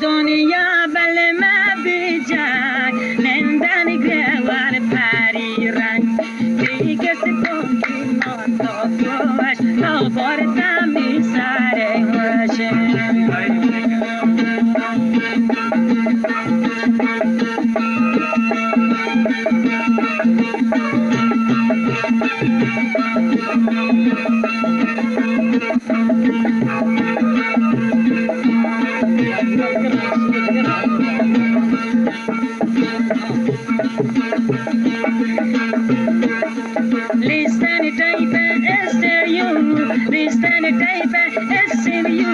دنیا بل ما بیجای لندن گروار پری رنگ دیگه سپونگی ماندا گوش تا بارتمی سر وشه Listen it type Esther you Listen it type Esther you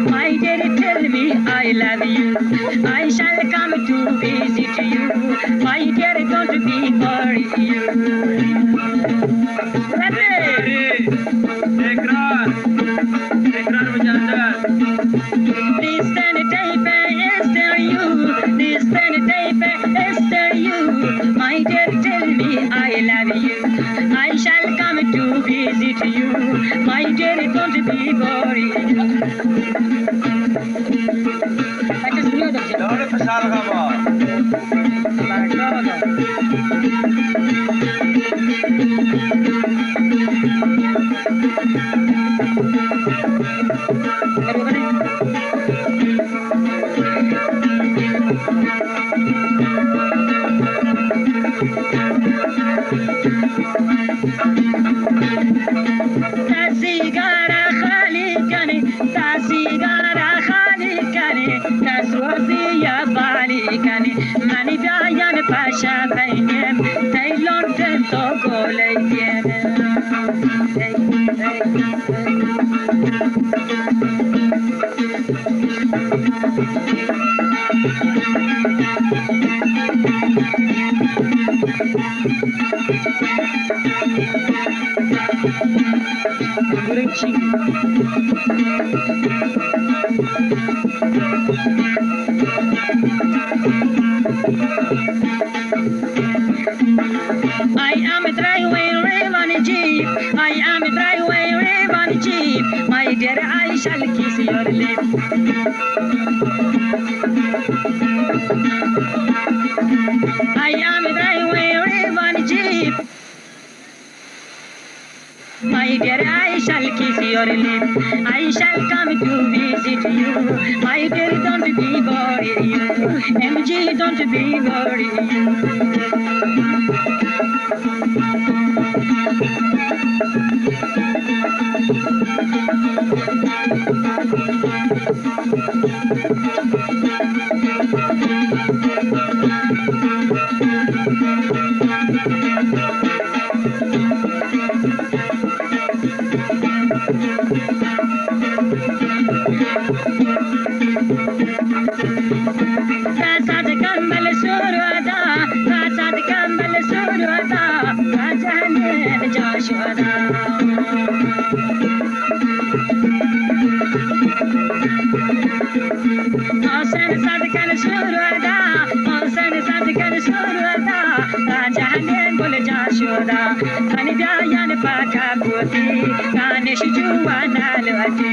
My dear tell me I love you I shall come to visit you My dear don't be worried you Listen it type Esther you Listen it type Esther you My dear tell me I love you I shall come to visit you My dear don't be worried دور فشار غما سیگارا خالی کنی تا سیگارا خالی کنی تا سوزی یا بالی کنی منی بیان پاشا بینیم تیلون تو گولی دیم I am a driveway Raven Jeep. I am a driveway Raven Jeep. My dear, I shall kiss your lips. I am a driveway Raven Jeep. My dear, I shall kiss your lips. I shall come to visit you. My dear, don't be worried you. MG, don't be worried you. Rasa de kambal surwada, rasa de kambal surwada, rajane Joshua. Hasan sadkan surwada, Hasan sadkan surwada, rajane bol Joshua. Kani byayan pakapoti, kanish juwana lati.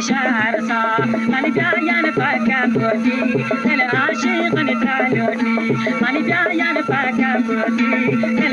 شارسا ماني بيان فكابوتي العاشق نتالوتي ماني بيان فكابوتي